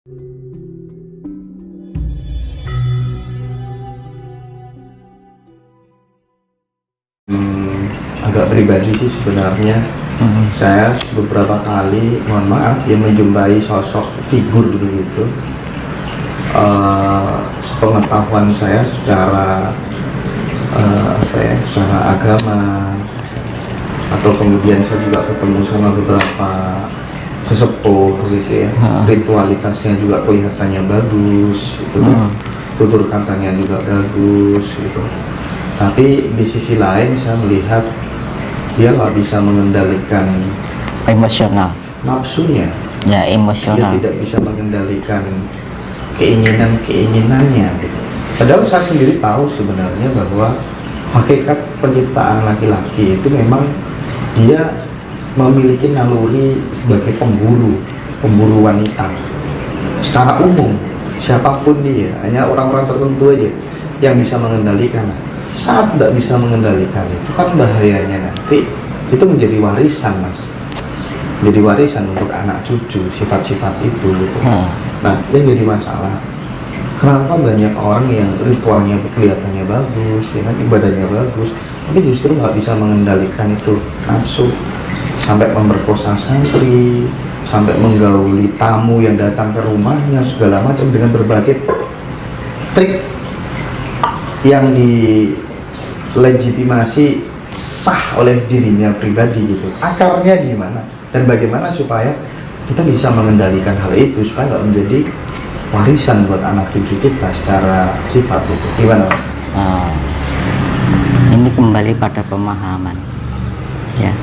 Agak pribadi sih sebenarnya. Saya beberapa kali, mohon maaf ya, menjumpai sosok figur begitu. Sepengetahuan saya secara secara agama, atau kemudian saya juga ketemu sama beberapa sesepuh gitu ya. Ritualitasnya juga kelihatannya bagus gitu. Tutur katanya juga bagus gitu. Tapi di sisi lain saya melihat dia nggak bisa mengendalikan emosional, nafsunya. ya emosional. Dia tidak bisa mengendalikan keinginannya gitu. Padahal saya sendiri tahu sebenarnya bahwa hakikat penciptaan laki-laki itu memang dia memiliki naluri sebagai pemburu wanita secara umum. Siapapun dia, hanya orang-orang tertentu aja yang bisa mengendalikan. Saat tidak bisa mengendalikan itu kan bahayanya nanti itu menjadi warisan, mas. Jadi warisan untuk anak cucu sifat-sifat itu gitu. Nah, yang jadi masalah, kenapa banyak orang yang ritualnya kelihatannya bagus, ya kan, ibadahnya bagus, tapi justru nggak bisa mengendalikan itu nafsu, sampai memperkosa santri, sampai menggauli tamu yang datang ke rumahnya segala macam dengan berbagai trik yang dilegitimasi sah oleh dirinya pribadi gitu. Akarnya di mana dan bagaimana supaya kita bisa mengendalikan hal itu supaya nggak menjadi warisan buat anak cucu kita secara sifat gitu. Gimana, Mas? Ini kembali pada pemahaman, ya.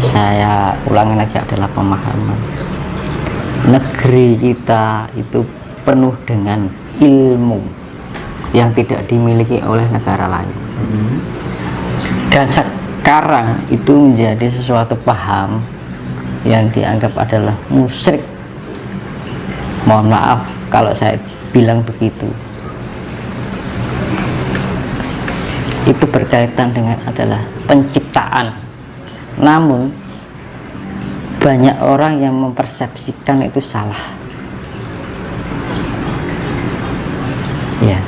Saya ulangi lagi, adalah pemahaman. Negeri kita itu penuh dengan ilmu yang tidak dimiliki oleh negara lain. Dan sekarang itu menjadi sesuatu paham yang dianggap adalah musyrik. Mohon maaf kalau saya bilang begitu. Itu berkaitan dengan adalah penciptaan. Namun banyak orang yang mempersepsikan itu salah. Ya.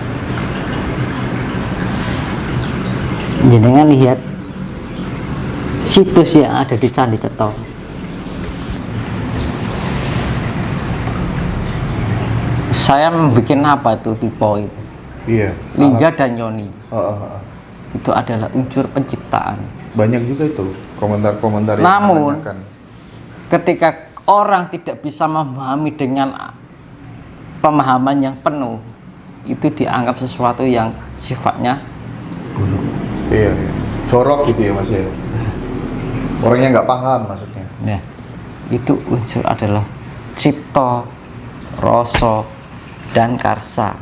Jenengan lihat situs yang ada di Candi Ceto. Saya membuat apa itu di poin? Iya. Lingga dan Yoni. Itu adalah unsur penciptaan. Banyak juga itu komentar-komentar yang Namun menanyakan. Ketika orang tidak bisa memahami dengan pemahaman yang penuh, itu dianggap sesuatu yang sifatnya Iya, jorok gitu ya, Mas ya. Orangnya nggak paham maksudnya. ya, itu unsur adalah cipta, rasa, dan karsa.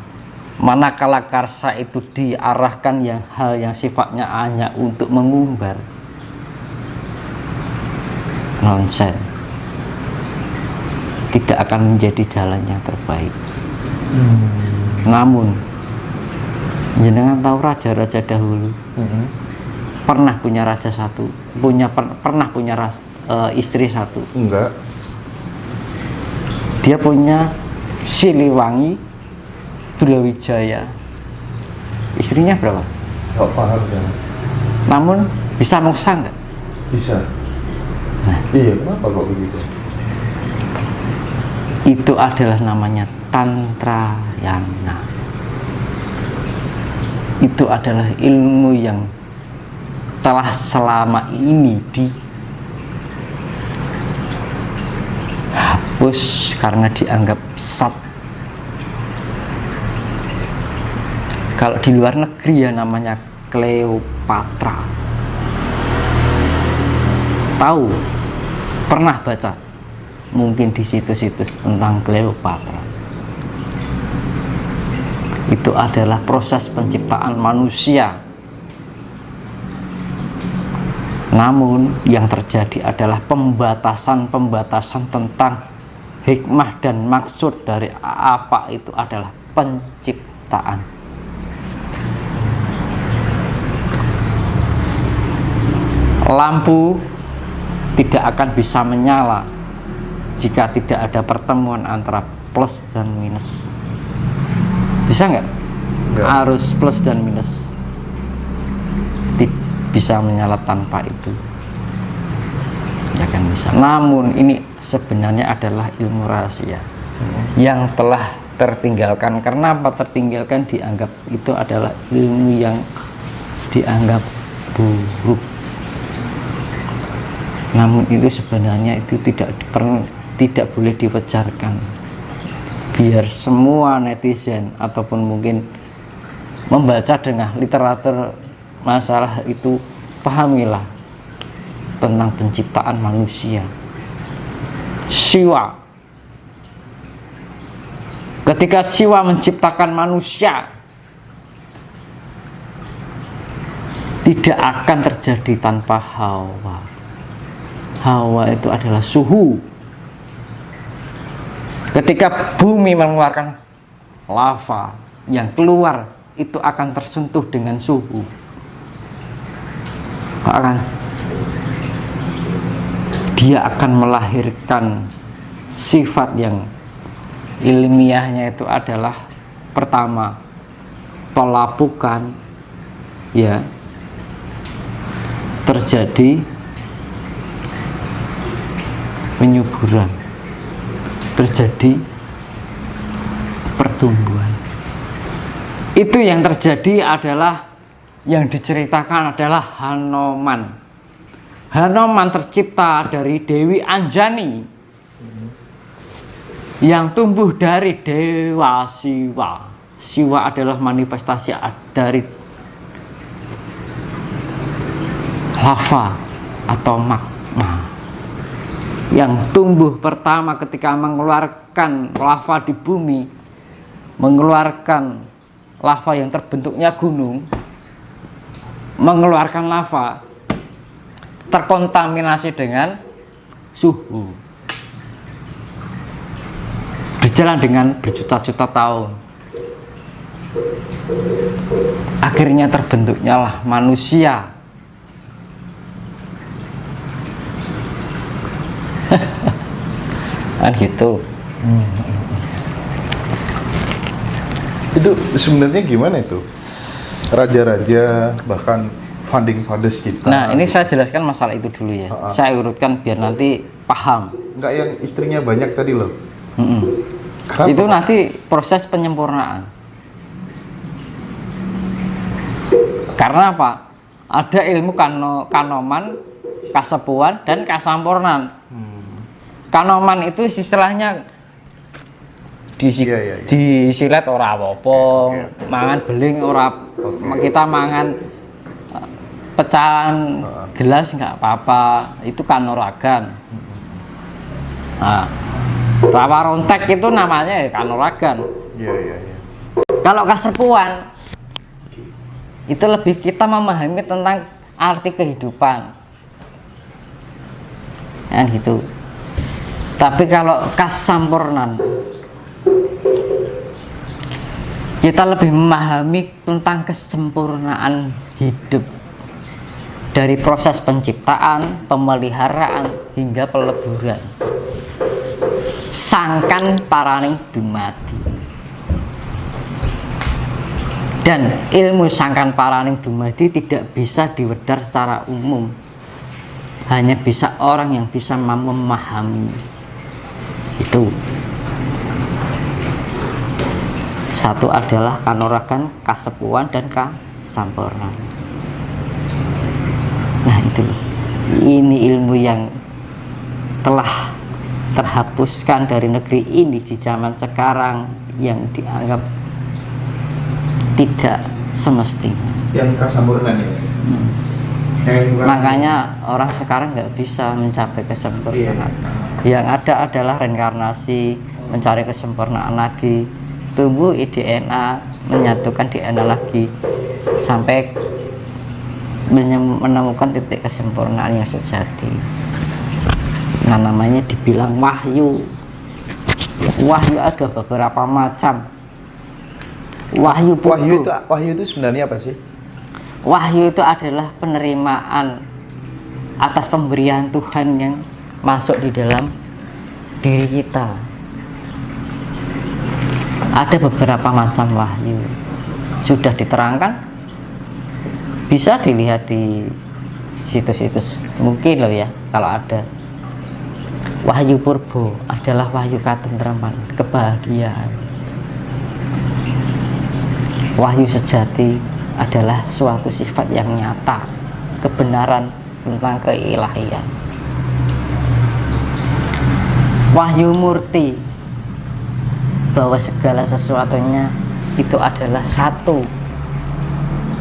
Manakala karsa itu diarahkan hal yang sifatnya hanya untuk mengumbar, nonsen, tidak akan menjadi jalan yang terbaik. Namun jenengan tahu raja-raja dahulu pernah punya raja satu, pernah punya istri satu? Enggak. Dia punya Siliwangi, Brawijaya. Istrinya berapa? Nggak paham ya. Namun bisa mengsa nggak? Bisa. Nah, Iya, kenapa kok begitu? itu adalah namanya Tantrayana. Itu adalah ilmu yang telah selama ini dihapus karena dianggap sat. Kalau di luar negeri ya namanya Cleopatra. Tahu? Pernah baca? Mungkin di situs-situs tentang Cleopatra. Itu adalah proses penciptaan manusia. Namun yang terjadi adalah pembatasan-pembatasan tentang hikmah dan maksud dari apa itu adalah penciptaan. Lampu tidak akan bisa menyala jika tidak ada pertemuan antara plus dan minus. Bisa nggak? Nggak. Arus plus dan minus bisa menyala tanpa itu, ya kan bisa. Namun ini sebenarnya adalah ilmu rahasia yang telah tertinggalkan. Kenapa tertinggalkan? Dianggap itu adalah ilmu yang dianggap buruk. Namun itu sebenarnya itu tidak boleh diwejarkan. Biar semua netizen ataupun mungkin membaca dengan literatur masalah itu, pahamilah tentang penciptaan manusia. Siwa, ketika Siwa menciptakan manusia, tidak akan terjadi tanpa Hawa. Hawa itu adalah suhu. Ketika bumi mengeluarkan lava, yang keluar itu akan tersentuh dengan suhu. Dia akan melahirkan sifat yang ilmiahnya itu adalah pertama pelapukan, ya, terjadi penyuburan, terjadi pertumbuhan. Itu yang terjadi adalah, yang diceritakan adalah Hanoman. Hanoman tercipta dari Dewi Anjani yang tumbuh dari Dewa Siwa. Siwa adalah manifestasi dari lava atau magma yang tumbuh pertama ketika mengeluarkan lava di bumi, mengeluarkan lava yang terbentuknya gunung, mengeluarkan lava terkontaminasi dengan suhu, berjalan dengan berjuta-juta tahun, akhirnya terbentuknya lah manusia. Kan gitu. Itu sebenarnya gimana itu? Raja-raja, bahkan founding fathers kita. Nah, ini saya jelaskan masalah itu dulu ya. Saya urutkan biar nanti paham. Enggak yang istrinya banyak tadi loh. Kenapa, Itu Pak? nanti proses penyempurnaan. Karena apa? Ada ilmu kanoman, kasepuan, dan kasampurnan. Kanoman itu istilahnya disilet ora apa-apa, mangan beling ora, kita mangan pecahan gelas nggak apa-apa, itu kanoragan. Nah, rawa rontek itu namanya kanoragan. Iya. Kalau kasepuan itu lebih kita memahami tentang arti kehidupan, kan gitu. Tapi kalau kasampurnan, kita lebih memahami tentang kesempurnaan hidup dari proses penciptaan, pemeliharaan hingga peleburan. Sangkan paraning dumadi. Dan ilmu sangkan paraning dumadi tidak bisa diwedhar secara umum. Hanya bisa orang yang bisa memahami. Itu. Satu adalah kanoragan, kasepuan, dan kasampurnan. Nah itu, ini ilmu yang telah terhapuskan dari negeri ini di zaman sekarang, yang dianggap tidak semestinya. Yang kasampurnan ya. Makanya orang sekarang nggak bisa mencapai kesempurnaan. Yang ada adalah reinkarnasi, mencari kesempurnaan lagi, tumbuh DNA, menyatukan DNA lagi, sampai menemukan titik kesempurnaan yang sejati. Nah, namanya dibilang wahyu. Wahyu ada beberapa macam. Wahyu itu sebenarnya apa sih? Wahyu itu adalah penerimaan atas pemberian Tuhan yang masuk di dalam diri kita. Ada beberapa macam wahyu sudah diterangkan, bisa dilihat di situs-situs mungkin loh ya. Kalau ada wahyu purbo adalah wahyu katentraman, kebahagiaan. Wahyu sejati adalah suatu sifat yang nyata, kebenaran tentang keilahian. Wahyu murti, bahwa segala sesuatunya itu adalah satu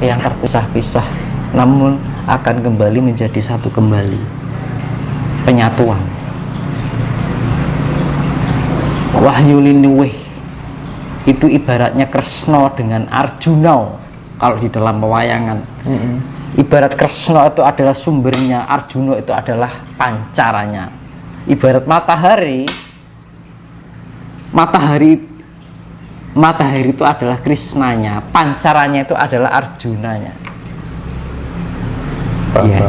yang terpisah-pisah namun akan kembali menjadi satu kembali, penyatuan. Wahyu linuwih itu ibaratnya Kresna dengan Arjuna kalau di dalam pewayangan. Ibarat Kresna itu adalah sumbernya, Arjuna itu adalah pancarannya. Ibarat matahari itu adalah Krisnanya, pancarannya itu adalah Arjunanya. Ya.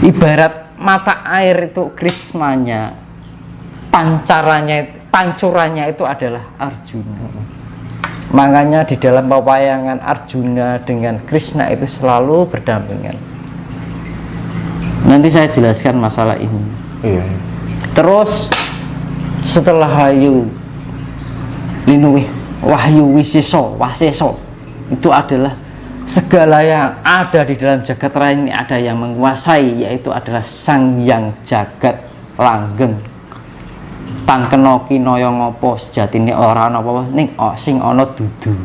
Ibarat mata air itu Krisnanya, pancurannya itu adalah Arjuna. Makanya di dalam pewayangan Arjuna dengan Krishna itu selalu berdampingan. Nanti saya jelaskan masalah ini. Iya. Terus setelah wahyu linuwih, wahyu wisiso, waseso, itu adalah segala yang ada di dalam jagat raya ini ada yang menguasai, yaitu adalah Sang Hyang Jagat Langgeng. Tan kena kinaya ngapa sejatine ora ana apa ning sing ana dudu.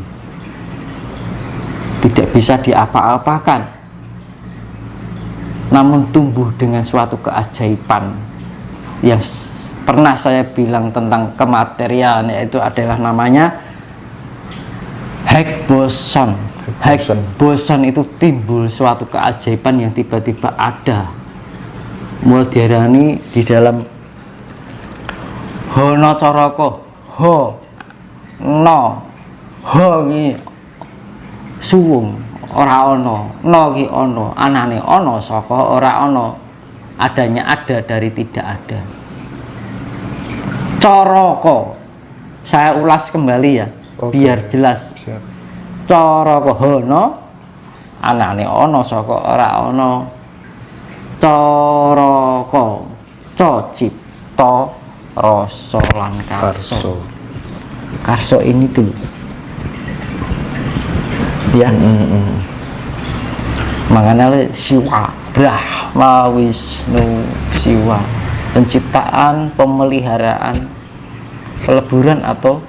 Tidak bisa diapa-apakan, namun tumbuh dengan suatu keajaiban yang pernah saya bilang tentang kematerialan, yaitu adalah namanya Higgs boson. Higgs boson itu timbul suatu keajaiban yang tiba-tiba ada. Mulai diarani di dalam Hono Coroko, ho no ho ki suwung ora ono, no ki ono, anane ono saka ora ono, adanya ada dari tidak ada. Coroko, saya ulas kembali ya, biar jelas. Coroko hono, anane ono saka ora ono. Coroko, cipta rasa lan karso. Karso ini dulu ya. Makanya Siwa, Brahma, Wisnu, Siwa, penciptaan, pemeliharaan, peleburan atau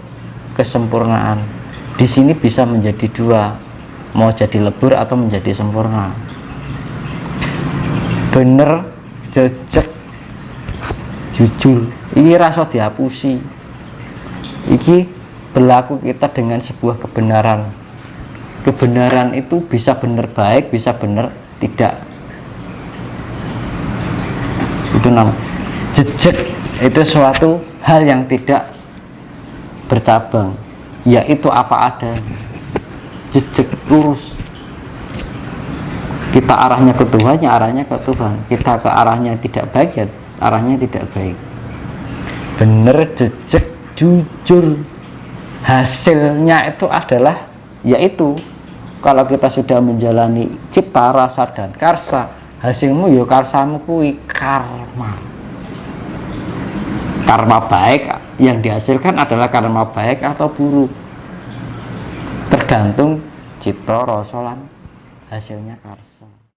kesempurnaan. Di sini bisa menjadi dua, mau jadi lebur atau menjadi sempurna. Bener, jejeg, jujur, ini rasa dihapusi. Iki berlaku kita dengan sebuah kebenaran. Kebenaran itu bisa benar baik, bisa benar tidak. Itu namanya jejeg, itu suatu hal yang tidak bercabang, yaitu apa adanya. Jejeg lurus. Kita arahnya ke Tuhan, ya arahnya ke Tuhan. Kita ke arahnya tidak baik, ya arahnya tidak baik. Bener, jejeg, jujur. Hasilnya itu adalah, yaitu kalau kita sudah menjalani cipta, rasa, dan karsa, hasilmu ya karsamu kui karma. Karma baik yang dihasilkan adalah karma baik atau buruk, tergantung cipta, rasa, lan hasilnya karsa.